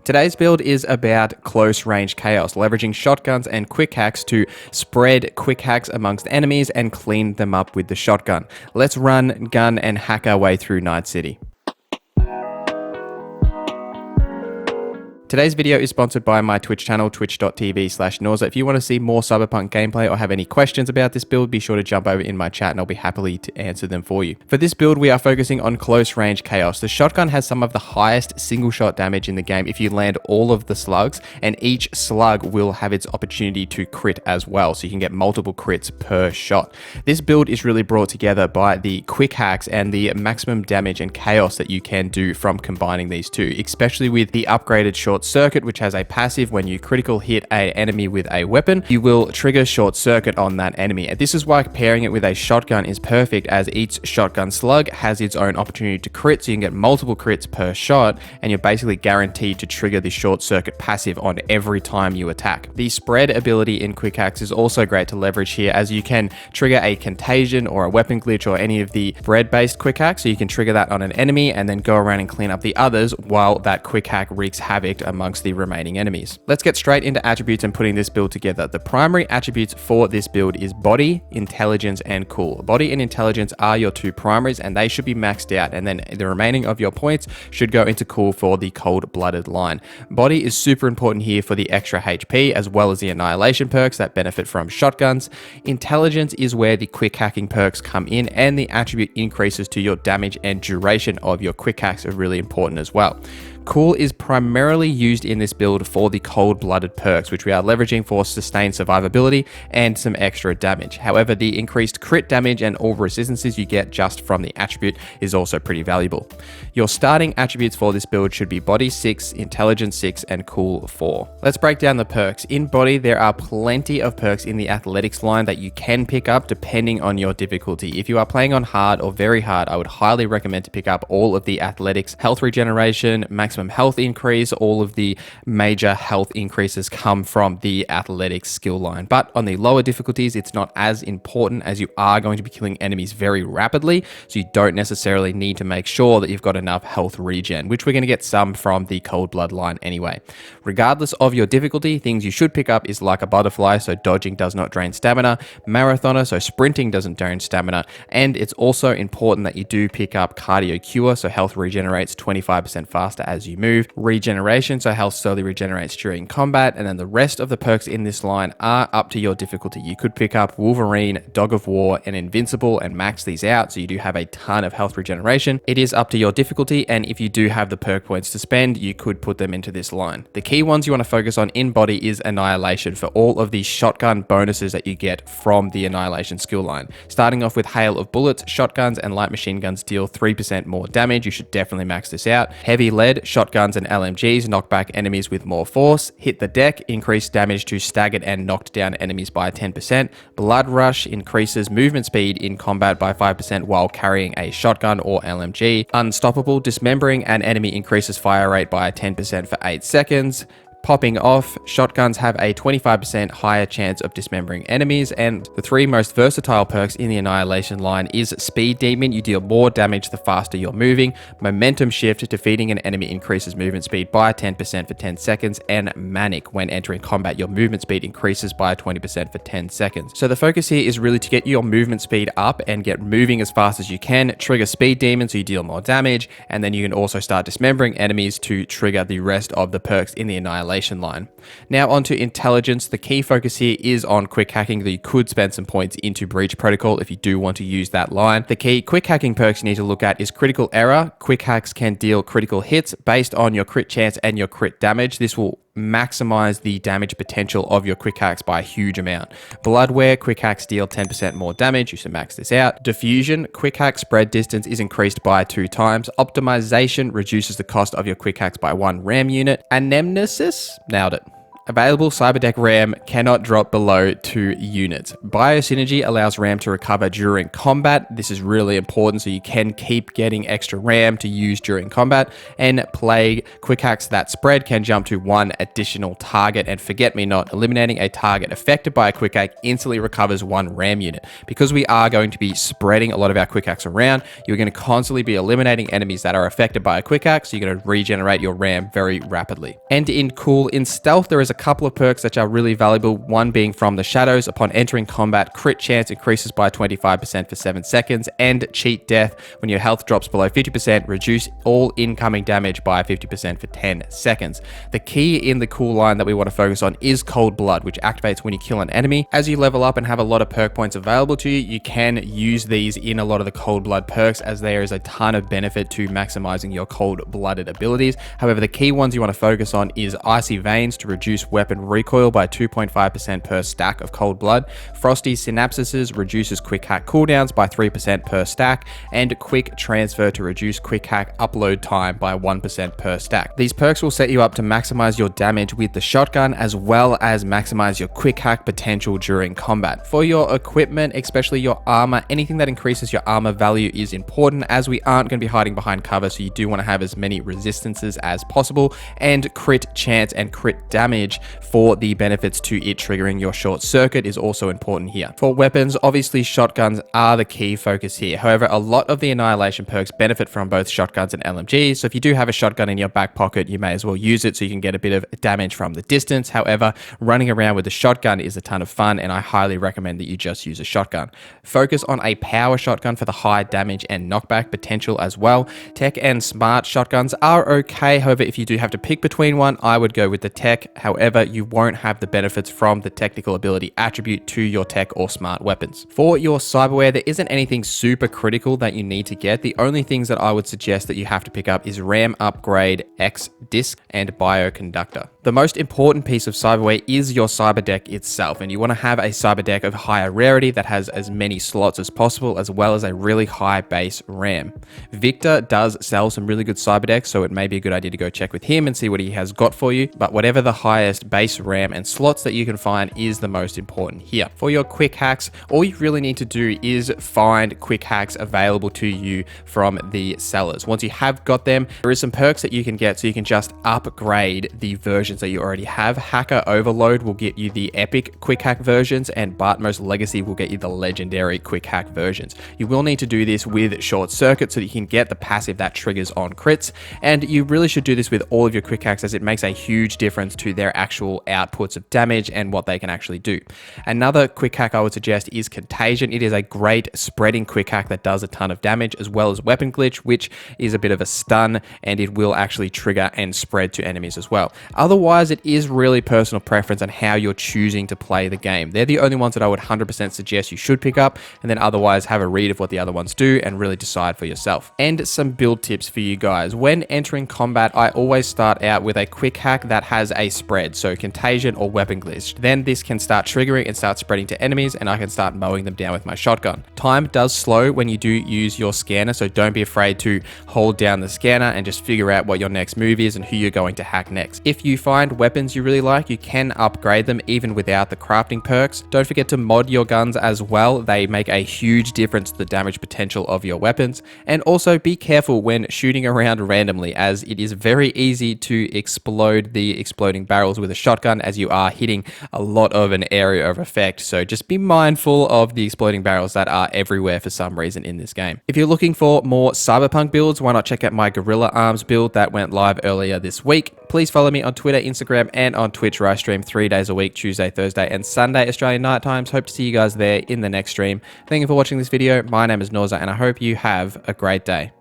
Today's build is about close range chaos, leveraging shotguns and quick hacks to spread quick hacks amongst enemies and clean them up with the shotgun. Let's run, gun, and hack our way through Night City. Today's video is sponsored by my Twitch channel, twitch.tv/Norza. If you want to see more Cyberpunk gameplay or have any questions about this build, be sure to jump over in my chat and I'll be happily to answer them for you. For this build, we are focusing on close range chaos. The shotgun has some of the highest single shot damage in the game if you land all of the slugs, and each slug will have its opportunity to crit as well, so you can get multiple crits per shot. This build is really brought together by the quick hacks and the maximum damage and chaos that you can do from combining these two, especially with the upgraded short circuit, which has a passive. When you critical hit an enemy with a weapon, you will trigger short circuit on that enemy. And this is why pairing it with a shotgun is perfect, as each shotgun slug has its own opportunity to crit, so you can get multiple crits per shot, and you're basically guaranteed to trigger the short circuit passive on every time you attack. The spread ability in quick hacks is also great to leverage here, as you can trigger a contagion or a weapon glitch or any of the spread based quick hacks, so you can trigger that on an enemy and then go around and clean up the others while that quick hack wreaks havoc amongst the remaining enemies. Let's get straight into attributes and putting this build together. The primary attributes for this build is body, intelligence, and cool. Body and intelligence are your two primaries, and they should be maxed out, and then the remaining of your points should go into cool for the cold-blooded line. Body is super important here for the extra HP, as well as the Annihilation perks that benefit from shotguns. Intelligence is where the quick hacking perks come in, and the attribute increases to your damage and duration of your quick hacks are really important as well. Cool is primarily used in this build for the cold-blooded perks, which we are leveraging for sustained survivability and some extra damage. However, the increased crit damage and all resistances you get just from the attribute is also pretty valuable. Your starting attributes for this build should be body 6, intelligence 6, and cool 4. Let's break down the perks. In body, there are plenty of perks in the athletics line that you can pick up depending on your difficulty. If you are playing on hard or very hard, I would highly recommend to pick up all of the athletics, health regeneration, maximum health increase. All of the major health increases come from the athletics skill line. But on the lower difficulties, it's not as important, as you are going to be killing enemies very rapidly, so you don't necessarily need to make sure that you've got enough health regen, which we're going to get some from the cold blood line anyway. Regardless of your difficulty, things you should pick up is like a butterfly, so dodging does not drain stamina, marathoner, so sprinting doesn't drain stamina, and it's also important that you do pick up cardio cure, so health regenerates 25% faster as you move, regeneration, so health slowly regenerates during combat, and then the rest of the perks in this line are up to your difficulty. You could pick up Wolverine, Dog of War, and Invincible and max these out, so you do have a ton of health regeneration. It is up to your difficulty, and if you do have the perk points to spend, you could put them into this line. The key ones you want to focus on in body is Annihilation for all of the shotgun bonuses that you get from the Annihilation skill line. Starting off with Hail of Bullets, shotguns and light machine guns deal 3% more damage. You should definitely max this out. Heavy Lead, shotguns and LMGs knock back enemies with more force. Hit the Deck, increase damage to staggered and knocked down enemies by 10%. Blood Rush increases movement speed in combat by 5% while carrying a shotgun or LMG. Unstoppable, dismembering an enemy increases fire rate by 10% for 8 seconds. Popping Off, shotguns have a 25% higher chance of dismembering enemies, and the three most versatile perks in the Annihilation line is Speed Demon, you deal more damage the faster you're moving. Momentum Shift, defeating an enemy increases movement speed by 10% for 10 seconds, and Manic, when entering combat your movement speed increases by 20% for 10 seconds. So the focus here is really to get your movement speed up and get moving as fast as you can. Trigger Speed Demon so you deal more damage, and then you can also start dismembering enemies to trigger the rest of the perks in the Annihilation line. Now onto intelligence. The key focus here is on quick hacking, that you could spend some points into Breach Protocol if you do want to use that line. The key quick hacking perks you need to look at is Critical Error. Quick hacks can deal critical hits based on your crit chance and your crit damage. This will maximize the damage potential of your quick hacks by a huge amount. Bloodwear, quick hacks deal 10% more damage. You should max this out. Diffusion, quick hack spread distance is increased by 2 times. Optimization reduces the cost of your quick hacks by 1 RAM unit. Anamnesis, nailed it. Available cyber deck RAM cannot drop below 2 units. Biosynergy allows RAM to recover during combat. This is really important so you can keep getting extra RAM to use during combat. And Plague QuickHacks that spread can jump to 1 additional target, and Forget Me Not, eliminating a target affected by a QuickHack instantly recovers 1 RAM unit. Because we are going to be spreading a lot of our QuickHacks around, you're going to constantly be eliminating enemies that are affected by a QuickHack, so you're going to regenerate your RAM very rapidly. And in Stealth, there is a couple of perks that are really valuable, one being From the Shadows. Upon entering combat, crit chance increases by 25% for 7 seconds, and Cheat Death, when your health drops below 50%, reduce all incoming damage by 50% for 10 seconds. The key in the cool line that we want to focus on is Cold Blood, which activates when you kill an enemy. As you level up and have a lot of perk points available to you, you can use these in a lot of the Cold Blood perks, as there is a ton of benefit to maximizing your cold-blooded abilities. However, the key ones you want to focus on is Icy Veins to reduce weapon recoil by 2.5% per stack of Cold Blood. Frosty Synapses reduces quick hack cooldowns by 3% per stack, and Quick Transfer to reduce quick hack upload time by 1% per stack. These perks will set you up to maximize your damage with the shotgun, as well as maximize your quick hack potential during combat. For your equipment, especially your armor, anything that increases your armor value is important, as we aren't going to be hiding behind cover, so you do want to have as many resistances as possible, and crit chance and crit damage for the benefits to it triggering your short circuit is also important here. For weapons, obviously shotguns are the key focus here. However, a lot of the Annihilation perks benefit from both shotguns and LMGs, so if you do have a shotgun in your back pocket, you may as well use it so you can get a bit of damage from the distance. However, running around with a shotgun is a ton of fun, and I highly recommend that you just use a shotgun. Focus on a power shotgun for the high damage and knockback potential as well. Tech and smart shotguns are okay. However, if you do have to pick between one, I would go with the tech. However, you won't have the benefits from the technical ability attribute to your tech or smart weapons. For your cyberware, there isn't anything super critical that you need to get. The only things that I would suggest that you have to pick up is RAM upgrade, X disk, and bioconductor. The most important piece of cyberware is your cyber deck itself, and you want to have a cyber deck of higher rarity that has as many slots as possible, as well as a really high base RAM. Victor does sell some really good cyber decks, so it may be a good idea to go check with him and see what he has got for you, but whatever the highest base RAM and slots that you can find is the most important here. For your quick hacks, all you really need to do is find quick hacks available to you from the sellers. Once you have got them, there is some perks that you can get, so you can just upgrade the versions that you already have. Hacker Overload will get you the epic quick hack versions, and Bartmost Legacy will get you the legendary quick hack versions. You will need to do this with short circuit so that you can get the passive that triggers on crits, and you really should do this with all of your quick hacks, as it makes a huge difference to their actual outputs of damage and what they can actually do. Another quick hack I would suggest is Contagion. It is a great spreading quick hack that does a ton of damage, as well as Weapon Glitch, which is a bit of a stun, and it will actually trigger and spread to enemies as well. Otherwise, it is really personal preference on how you're choosing to play the game. They're the only ones that I would 100% suggest you should pick up, and then otherwise have a read of what the other ones do and really decide for yourself. And some build tips for you guys. When entering combat, I always start out with a quick hack that has a spread, so Contagion or Weapon Glitch. Then this can start triggering and start spreading to enemies, and I can start mowing them down with my shotgun. Time does slow when you do use your scanner, so don't be afraid to hold down the scanner and just figure out what your next move is and who you're going to hack next. If you find weapons you really like, you can upgrade them even without the crafting perks. Don't forget to mod your guns as well. They make a huge difference to the damage potential of your weapons. And also be careful when shooting around randomly, as it is very easy to explode the exploding barrels with a shotgun, as you are hitting a lot of an area of effect. So just be mindful of the exploding barrels that are everywhere for some reason in this game. If you're looking for more Cyberpunk builds, why not check out my Gorilla Arms build that went live earlier this week. Please follow me on Twitter, Instagram, and on Twitch, where I stream 3 days a week, Tuesday, Thursday, and Sunday Australian night times. Hope to see you guys there in the next stream. Thank you for watching this video. My name is Norza, and I hope you have a great day.